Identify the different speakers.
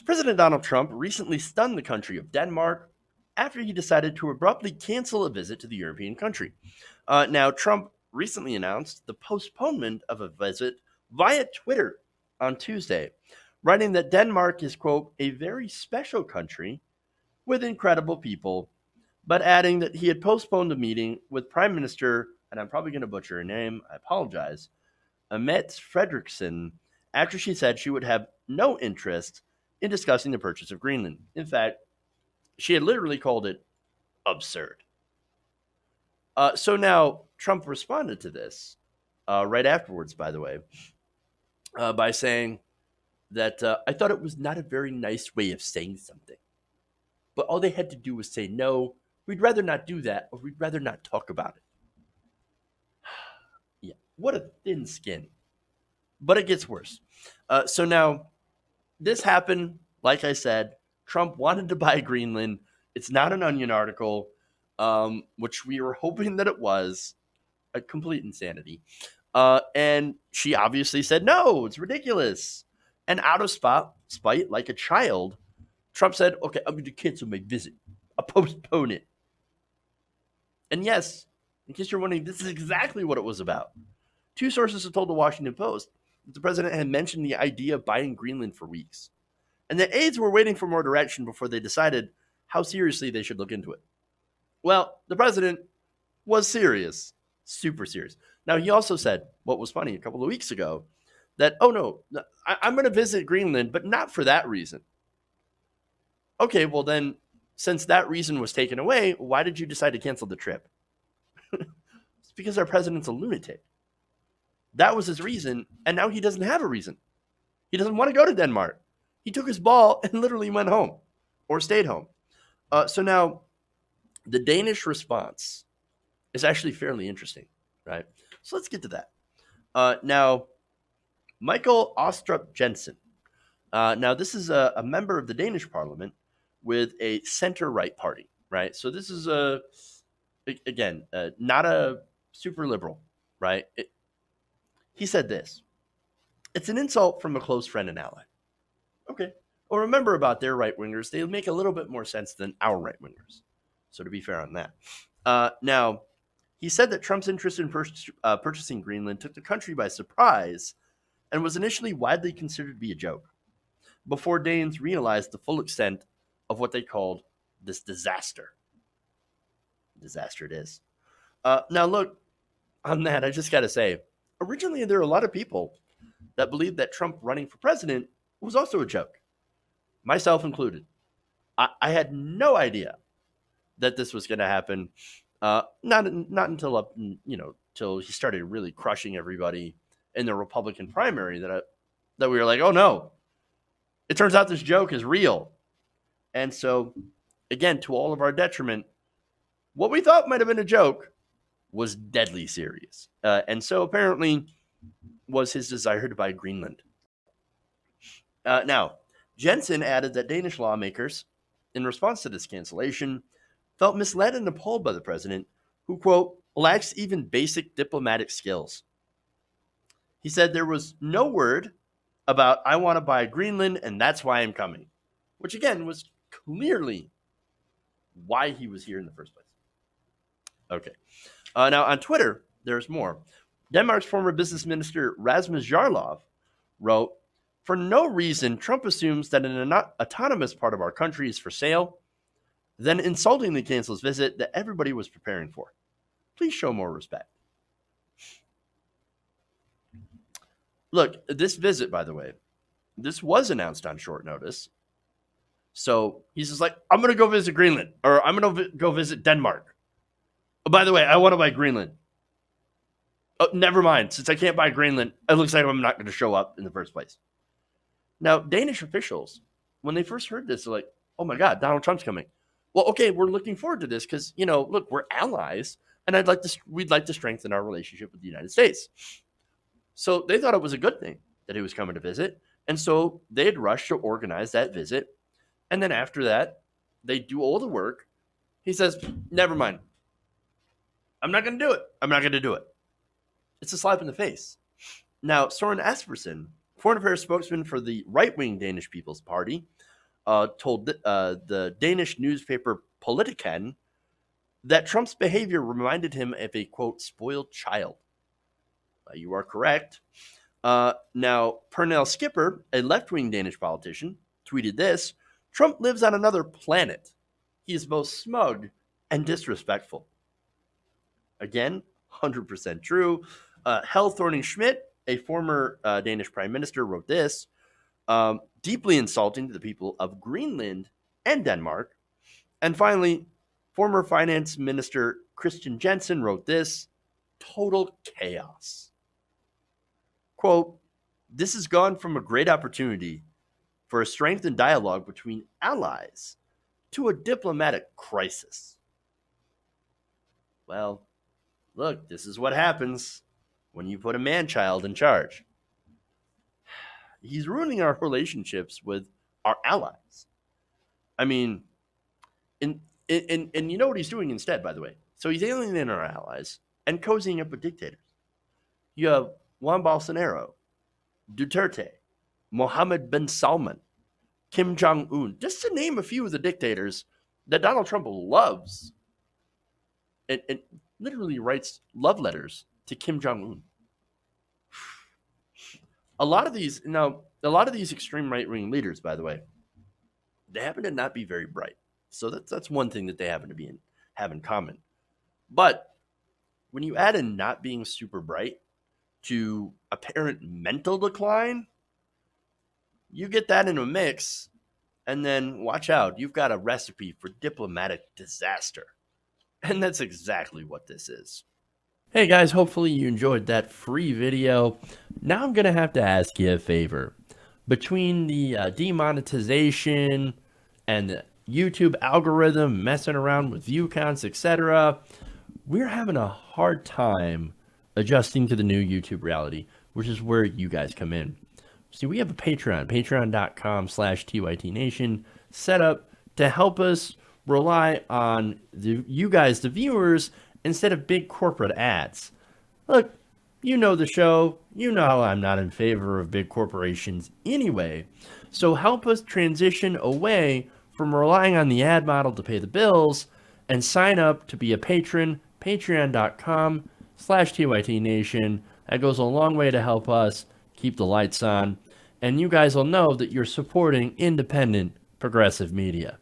Speaker 1: So President Donald Trump recently stunned the country of Denmark after he decided to abruptly cancel a visit to the European country. Now, Trump recently announced the postponement of a visit via Twitter on Tuesday, writing that Denmark is, quote, a very special country with incredible people, but adding that he had postponed a meeting with Prime Minister, and I'm probably going to butcher her name, I apologize, Mette Frederiksen, after she said she would have no interest in discussing the purchase of Greenland. In fact, she had literally called it absurd. So now Trump responded to this right afterwards, by the way, by saying that I thought it was not a very nice way of saying something. But all they had to do was say, no, we'd rather not do that, or we'd rather not talk about it. Yeah, what a thin skin. But it gets worse. So now this happened, like I said, Trump wanted to buy Greenland. It's not an Onion article, which we were hoping that it was. A complete insanity. And she obviously said, no, it's ridiculous. And out of spite, like a child, Trump said, okay, I'm going to cancel my visit. I'll postpone it. And yes, in case you're wondering, this is exactly what it was about. Two sources have told the Washington Post that the president had mentioned the idea of buying Greenland for weeks, and the aides were waiting for more direction before they decided how seriously they should look into it. Well, the president was serious, super serious. Now, he also said, what was funny, a couple of weeks ago, that, oh no, I'm going to visit Greenland, but not for that reason. Okay, well then, since that reason was taken away, why did you decide to cancel the trip? It's because our president's a lunatic. That was his reason, and now he doesn't have a reason. He doesn't want to go to Denmark. He took his ball and literally went home or stayed home. So now the Danish response is actually fairly interesting, right? So let's get to that. Now, Michael Ostrup Jensen. Now, this is a member of the Danish parliament with a center-right party, right? So this is, again, not a super liberal, right? He said this. It's an insult from a close friend and ally. Okay. Well, remember about their right-wingers, they make a little bit more sense than our right-wingers. So to be fair on that. Now, he said that Trump's interest in purchasing Greenland took the country by surprise and was initially widely considered to be a joke, before Danes realized the full extent of what they called this disaster. Disaster it is. Now, look, on that, I just got to say, originally there are a lot of people that believed that Trump running for president was also a joke, myself included. I had no idea that this was going to happen. Not until till he started really crushing everybody in the Republican primary that we were like, oh no, it turns out this joke is real. And so, again, to all of our detriment, what we thought might have been a joke was deadly serious. And so apparently was his desire to buy Greenland. Now, Jensen added that Danish lawmakers, in response to this cancellation, felt misled and appalled by the president, who, quote, lacks even basic diplomatic skills. He said there was no word about, I want to buy Greenland and that's why I'm coming, which again was clearly why he was here in the first place. Okay. Now on Twitter, there's more. Denmark's former business minister Rasmus Jarlov wrote, for no reason, Trump assumes that an autonomous part of our country is for sale, then insultingly cancels visit that everybody was preparing for. Please show more respect. Look, this visit, by the way, this was announced on short notice. So he's just like, I'm going to go visit Greenland, or I'm going to go visit Denmark. Oh, by the way, I want to buy Greenland. Oh, never mind. Since I can't buy Greenland, it looks like I'm not going to show up in the first place. Now, Danish officials, when they first heard this, they're like, oh my God, Donald Trump's coming. Well, okay, we're looking forward to this because, look, we're allies, and we'd like to strengthen our relationship with the United States. So they thought it was a good thing that he was coming to visit, and so they had rushed to organize that visit. And then after that, they do all the work. He says, never mind. I'm not going to do it. I'm not going to do it. It's a slap in the face. Now, Soren Espersen Foreign affairs spokesman for the right-wing Danish People's Party told the Danish newspaper Politiken that Trump's behavior reminded him of a, quote, spoiled child. You are correct. Now, Pernille Skipper, a left-wing Danish politician, tweeted this: Trump lives on another planet. He is both smug and disrespectful. Again, 100% true. Helle Thorning-Schmidt, a former Danish prime minister, wrote this: deeply insulting to the people of Greenland and Denmark. And finally, former finance minister Christian Jensen wrote this: total chaos. Quote, this has gone from a great opportunity for a strengthened dialogue between allies to a diplomatic crisis. Well, look, this is what happens when you put a man-child in charge. He's ruining our relationships with our allies. I mean, and you know what he's doing instead, by the way. So he's alienating our allies and cozying up with dictators. You have Juan Bolsonaro, Duterte, Mohammed bin Salman, Kim Jong-un, just to name a few of the dictators that Donald Trump loves and literally writes love letters to Kim Jong-un. A lot of these extreme right-wing leaders, by the way, they happen to not be very bright. So that's one thing that they happen to have in common. But when you add in not being super bright to apparent mental decline, you get that in a mix, and then watch out, you've got a recipe for diplomatic disaster. And that's exactly what this is. Hey guys, hopefully you enjoyed that free video. Now I'm going to have to ask you a favor. Between the demonetization and the YouTube algorithm messing around with view counts, etc., we're having a hard time adjusting to the new YouTube reality, which is where you guys come in. See, we have a patreon.com/TYTNation set up to help us rely on you guys, the viewers, instead of big corporate ads. Look, you know the show. You know how I'm not in favor of big corporations anyway. So help us transition away from relying on the ad model to pay the bills and sign up to be a patron, patreon.com/TYTNation. That goes a long way to help us keep the lights on. And you guys will know that you're supporting independent progressive media.